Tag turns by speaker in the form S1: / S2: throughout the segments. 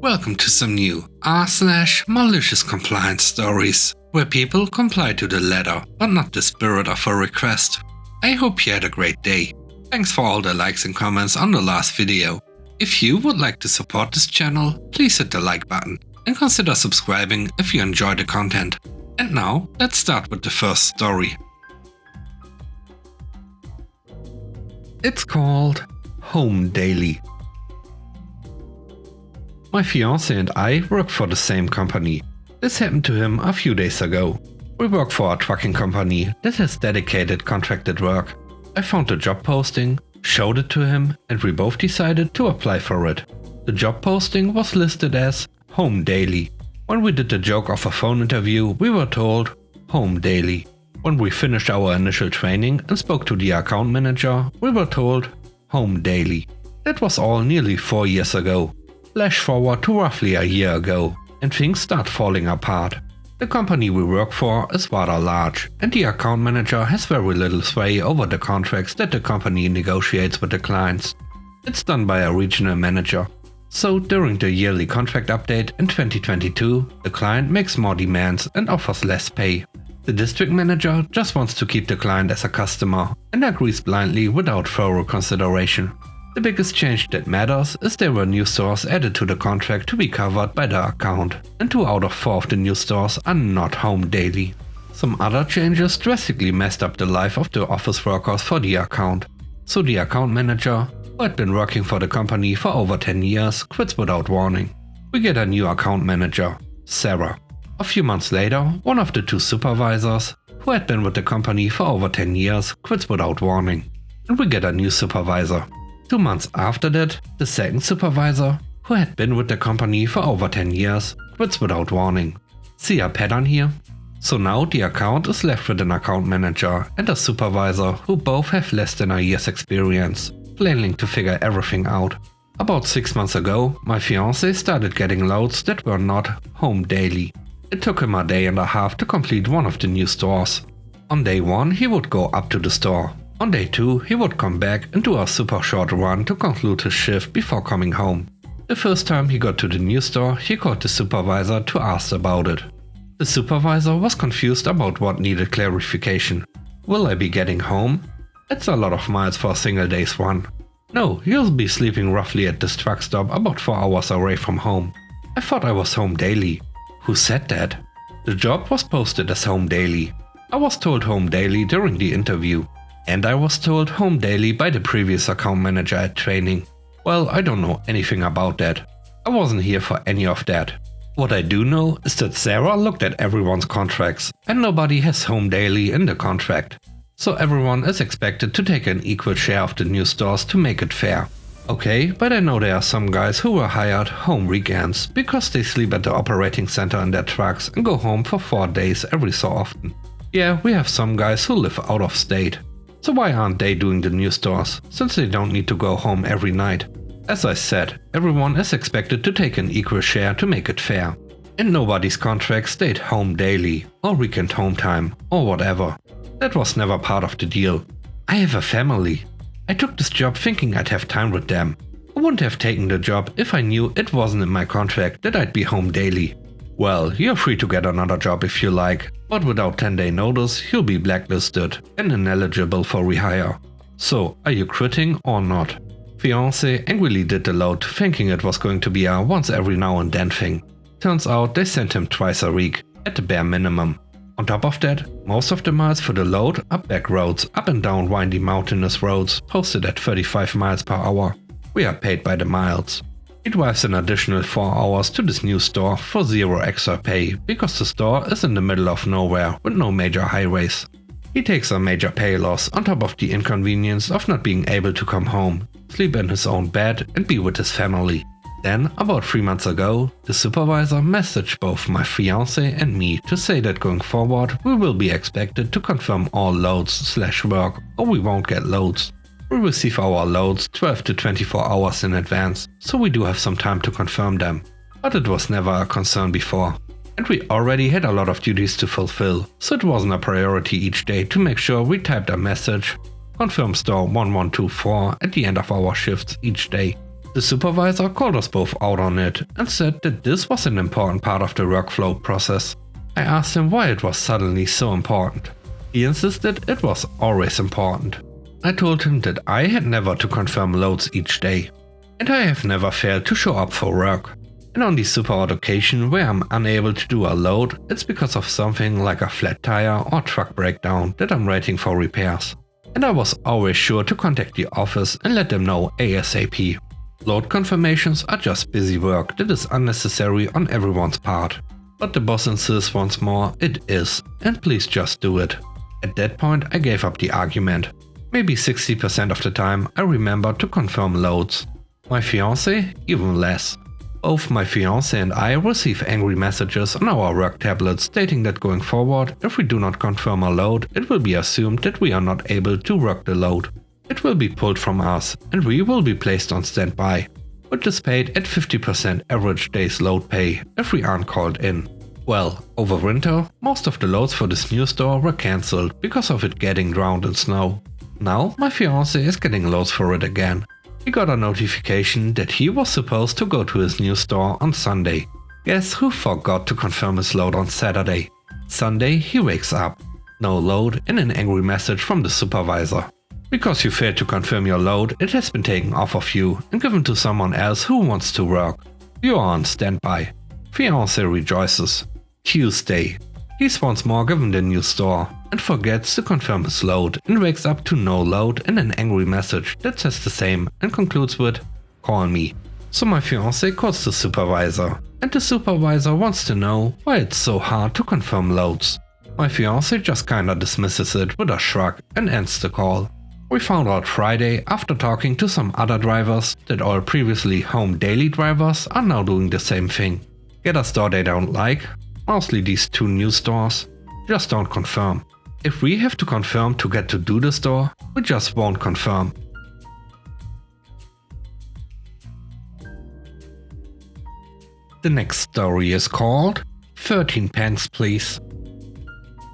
S1: Welcome to some new r/malicious compliance stories, where people comply to the letter but not the spirit of a request. I hope you had a great day. Thanks for all the likes and comments on the last video. If you would like to support this channel, please hit the like button and consider subscribing if you enjoy the content. And now, let's start with the first story. It's called Home Daily. My fiancé and I work for the same company. This happened to him a few days ago. We work for a trucking company that has dedicated contracted work. I found the job posting, showed it to him, and we both decided to apply for it. The job posting was listed as Home Daily. When we did the joke of a phone interview, we were told Home Daily. When we finished our initial training and spoke to the account manager, we were told Home Daily. That was all nearly 4 years ago. Flash forward to roughly a year ago, and things start falling apart. The company we work for is rather large, and the account manager has very little sway over the contracts that the company negotiates with the clients. It's done by a regional manager. So during the yearly contract update in 2022, the client makes more demands and offers less pay. The district manager just wants to keep the client as a customer and agrees blindly without thorough consideration. The biggest change that matters is there were new stores added to the contract to be covered by the account, and 2 out of 4 of the new stores are not Home Daily. Some other changes drastically messed up the life of the office workers for the account. So the account manager, who had been working for the company for over 10 years, quits without warning. We get a new account manager, Sarah. A few months later, one of the 2 supervisors, who had been with the company for over 10 years, quits without warning. And we get a new supervisor. 2 months after that, the second supervisor, who had been with the company for over 10 years, quits without warning. See a pattern here? So now the account is left with an account manager and a supervisor who both have less than a year's experience, flailing to figure everything out. About 6 months ago, my fiancé started getting loads that were not Home Daily. It took him a day and a half to complete one of the new stores. On day 1, he would go up to the store. On day 2, he would come back and do a super short run to conclude his shift before coming home. The first time he got to the new store, he called the supervisor to ask about it. The supervisor was confused about what needed clarification. Will I be getting home? That's a lot of miles for a single day's run. No, you'll be sleeping roughly at this truck stop about 4 hours away from home. I thought I was Home Daily. Who said that? The job was posted as Home Daily. I was told Home Daily during the interview. And I was told Home Daily by the previous account manager at training. Well, I don't know anything about that. I wasn't here for any of that. What I do know is that Sarah looked at everyone's contracts and nobody has Home Daily in the contract. So everyone is expected to take an equal share of the new stores to make it fair. Okay, but I know there are some guys who were hired home weekends because they sleep at the operating center in their trucks and go home for 4 days every so often. Yeah, we have some guys who live out of state. So why aren't they doing the new stores, since they don't need to go home every night? As I said, everyone is expected to take an equal share to make it fair. And nobody's contract stayed Home Daily, or weekend home time, or whatever. That was never part of the deal. I have a family. I took this job thinking I'd have time with them. I wouldn't have taken the job if I knew it wasn't in my contract that I'd be Home Daily. Well, you're free to get another job if you like, but without 10-day notice, you'll be blacklisted and ineligible for rehire. So, are you quitting or not? Fiancé angrily did the load, thinking it was going to be a once every now and then thing. Turns out they sent him twice a week, at the bare minimum. On top of that, most of the miles for the load are back roads, up and down windy mountainous roads, posted at 35 miles per hour. We are paid by the miles. He drives an additional 4 hours to this new store for 0 extra pay, because the store is in the middle of nowhere with no major highways. He takes a major pay loss on top of the inconvenience of not being able to come home, sleep in his own bed and be with his family. Then, about 3 months ago, the supervisor messaged both my fiancé and me to say that going forward we will be expected to confirm all loads/work or we won't get loads. We receive our loads 12 to 24 hours in advance, so we do have some time to confirm them. But it was never a concern before. And we already had a lot of duties to fulfill, so it wasn't a priority each day to make sure we typed a message, confirm store 1124 at the end of our shifts each day. The supervisor called us both out on it and said that this was an important part of the workflow process. I asked him why it was suddenly so important. He insisted it was always important. I told him that I had never to confirm loads each day, and I have never failed to show up for work. And on the super odd occasion where I'm unable to do a load, it's because of something like a flat tire or truck breakdown that I'm waiting for repairs. And I was always sure to contact the office and let them know ASAP. Load confirmations are just busy work that is unnecessary on everyone's part. But the boss insists once more it is, and please just do it. At that point I gave up the argument. Maybe 60% of the time I remember to confirm loads. My fiancé even less. Both my fiancé and I receive angry messages on our work tablets stating that going forward, if we do not confirm a load, it will be assumed that we are not able to work the load. It will be pulled from us and we will be placed on standby, which is paid at 50% average day's load pay if we aren't called in. Well, over winter, most of the loads for this new store were cancelled because of it getting drowned in snow. Now my fiancé is getting loads for it again. He got a notification that he was supposed to go to his new store on Sunday. Guess who forgot to confirm his load on Saturday? Sunday he wakes up. No load and an angry message from the supervisor. Because you failed to confirm your load, it has been taken off of you and given to someone else who wants to work. You are on standby. Fiancé rejoices. Tuesday. He's once more given the new store and forgets to confirm his load and wakes up to no load and an angry message that says the same and concludes with, "Call me." So my fiancé calls the supervisor, and the supervisor wants to know why it's so hard to confirm loads. My fiancé just kinda dismisses it with a shrug and ends the call. We found out Friday after talking to some other drivers that all previously home daily drivers are now doing the same thing. Get a store they don't like, mostly these two new stores, just don't confirm. If we have to confirm to get to do the store, we just won't confirm. The next story is called 13 pence please.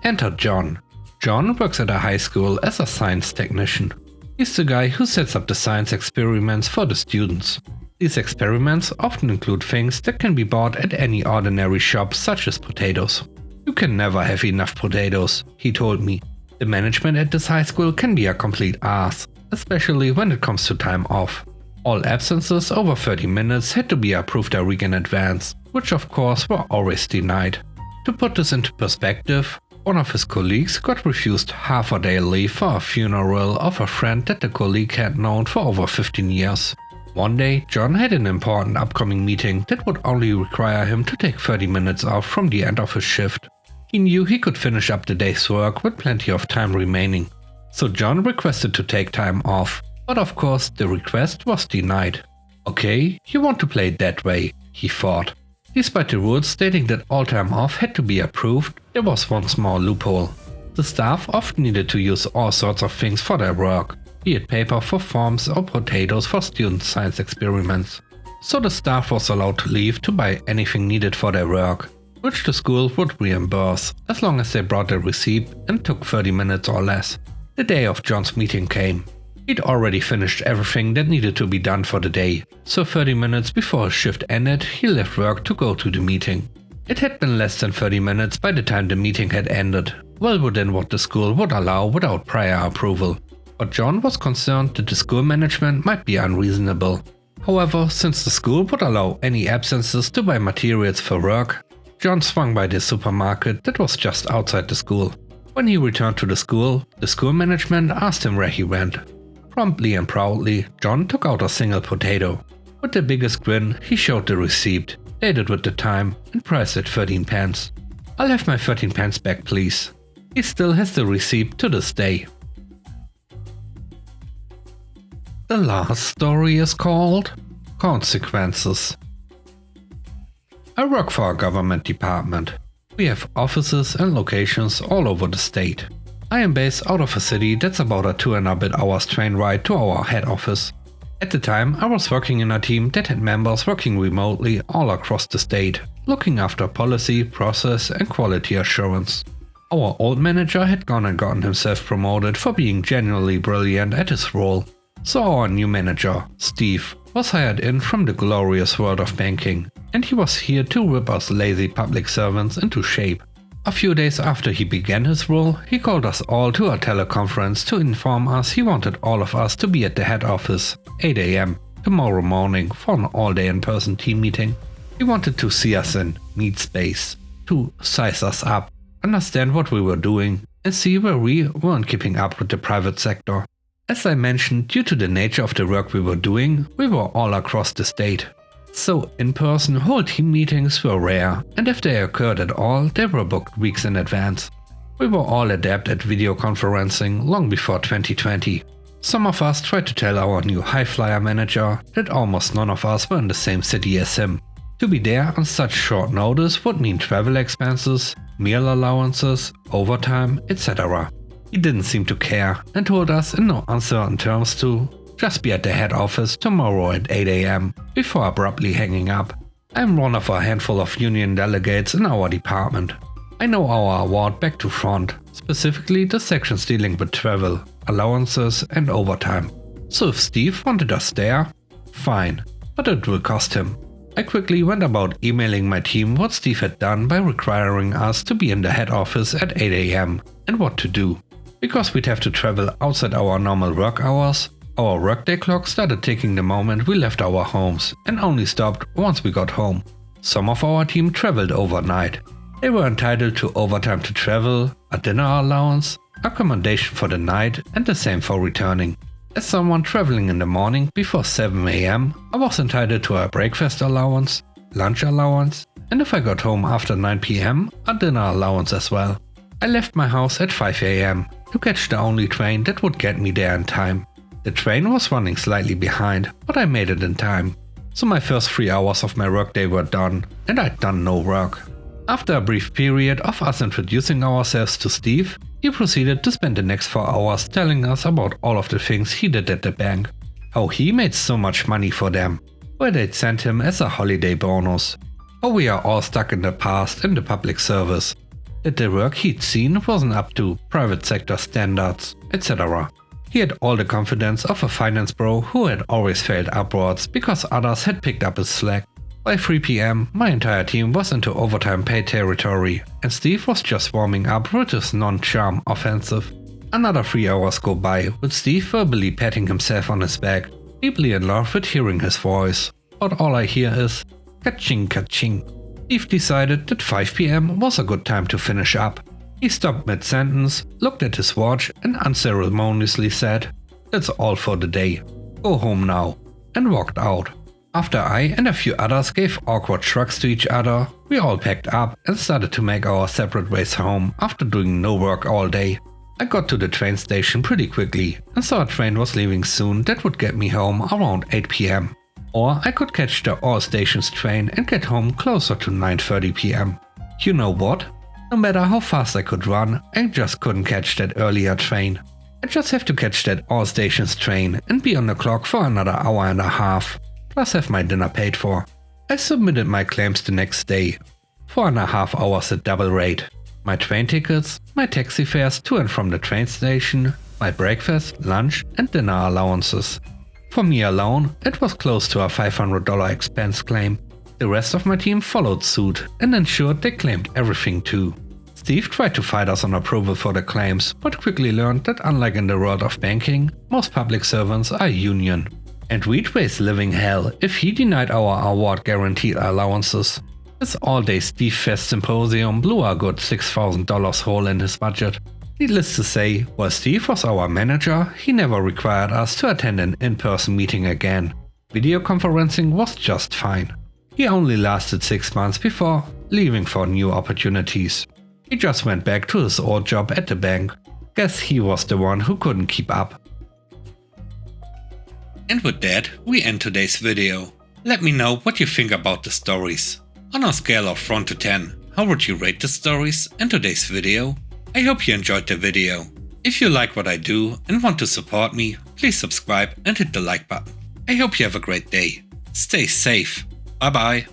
S1: Enter John. John works at a high school as a science technician. He's the guy who sets up the science experiments for the students. These experiments often include things that can be bought at any ordinary shop such as potatoes. You can never have enough potatoes, he told me. The management at this high school can be a complete ass, especially when it comes to time off. All absences over 30 minutes had to be approved a week in advance, which of course were always denied. To put this into perspective, one of his colleagues got refused half a day leave for a funeral of a friend that the colleague had known for over 15 years. One day, John had an important upcoming meeting that would only require him to take 30 minutes off from the end of his shift. He knew he could finish up the day's work with plenty of time remaining. So John requested to take time off, but of course the request was denied. Okay, you want to play it that way, he thought. Despite the rules stating that all time off had to be approved, there was one small loophole. The staff often needed to use all sorts of things for their work, be it paper for forms or potatoes for student science experiments. So the staff was allowed to leave to buy anything needed for their work, which the school would reimburse as long as they brought a receipt and took 30 minutes or less. The day of John's meeting came. He'd already finished everything that needed to be done for the day, so 30 minutes before his shift ended, he left work to go to the meeting. It had been less than 30 minutes by the time the meeting had ended, well within what the school would allow without prior approval. But John was concerned that the school management might be unreasonable. However, since the school would allow any absences to buy materials for work, John swung by the supermarket that was just outside the school. When he returned to the school management asked him where he went. Promptly and proudly, John took out a single potato. With the biggest grin, he showed the receipt, dated with the time, and priced at 13 pence. "I'll have my 13 pence back, please." He still has the receipt to this day. The last story is called Consequences. I work for a government department. We have offices and locations all over the state. I am based out of a city that's about a 2.5 hours train ride to our head office. At the time, I was working in a team that had members working remotely all across the state, looking after policy, process, and quality assurance. Our old manager had gone and gotten himself promoted for being genuinely brilliant at his role. So our new manager, Steve, was hired in from the glorious world of banking, and he was here to whip us lazy public servants into shape. A few days after he began his role, he called us all to a teleconference to inform us he wanted all of us to be at the head office, 8 AM, tomorrow morning for an all-day in-person team meeting. He wanted to see us in meet space, to size us up, understand what we were doing, and see where we weren't keeping up with the private sector. As I mentioned, due to the nature of the work we were doing, we were all across the state. So in-person whole team meetings were rare, and if they occurred at all, they were booked weeks in advance. We were all adept at video conferencing long before 2020. Some of us tried to tell our new high-flyer manager that almost none of us were in the same city as him. To be there on such short notice would mean travel expenses, meal allowances, overtime, etc. He didn't seem to care and told us in no uncertain terms to just be at the head office tomorrow at 8 AM, before abruptly hanging up. I'm one of a handful of union delegates in our department. I know our award back to front, specifically the sections dealing with travel, allowances and overtime. So if Steve wanted us there, fine, but it will cost him. I quickly went about emailing my team what Steve had done by requiring us to be in the head office at 8 AM and what to do. Because we'd have to travel outside our normal work hours, our workday clock started ticking the moment we left our homes and only stopped once we got home. Some of our team traveled overnight. They were entitled to overtime to travel, a dinner allowance, accommodation for the night and the same for returning. As someone traveling in the morning before 7 AM, I was entitled to a breakfast allowance, lunch allowance, and if I got home after 9 PM, a dinner allowance as well. I left my house at 5 AM to catch the only train that would get me there in time. The train was running slightly behind, but I made it in time. So my first 3 hours of my workday were done, and I'd done no work. After a brief period of us introducing ourselves to Steve, he proceeded to spend the next 4 hours telling us about all of the things he did at the bank. How he made so much money for them, where they'd sent him as a holiday bonus. How we are all stuck in the past in the public service. That the work he'd seen wasn't up to private sector standards, etc. He had all the confidence of a finance bro who had always failed upwards because others had picked up his slack. By 3 PM, my entire team was into overtime pay territory, and Steve was just warming up with his non-charm offensive. Another 3 hours go by, with Steve verbally patting himself on his back, deeply in love with hearing his voice. But all I hear is ka-ching ka-ching. Steve decided that 5 PM was a good time to finish up. He stopped mid-sentence, looked at his watch and unceremoniously said, "That's all for the day. Go home now," and walked out. After I and a few others gave awkward shrugs to each other, we all packed up and started to make our separate ways home after doing no work all day. I got to the train station pretty quickly and saw a train was leaving soon that would get me home around 8 PM. Or I could catch the all stations train and get home closer to 9:30 PM. You know what? No matter how fast I could run, I just couldn't catch that earlier train. I just have to catch that all stations train and be on the clock for another hour and a half, plus have my dinner paid for. I submitted my claims the next day. 4.5 hours at double rate. My train tickets, my taxi fares to and from the train station, my breakfast, lunch and dinner allowances. For me alone, it was close to a $500 expense claim. The rest of my team followed suit and ensured they claimed everything too. Steve tried to fight us on approval for the claims, but quickly learned that unlike in the world of banking, most public servants are union. And we'd face living hell if he denied our award guaranteed allowances. This all-day Steve Fest symposium blew a good $6,000 hole in his budget. Needless to say, while Steve was our manager, he never required us to attend an in-person meeting again. Video conferencing was just fine. He only lasted 6 months before leaving for new opportunities. He just went back to his old job at the bank. Guess he was the one who couldn't keep up. And with that, we end today's video. Let me know what you think about the stories. On a scale of 1 to 10, how would you rate the stories and today's video? I hope you enjoyed the video. If you like what I do and want to support me, please subscribe and hit the like button. I hope you have a great day. Stay safe. Bye bye.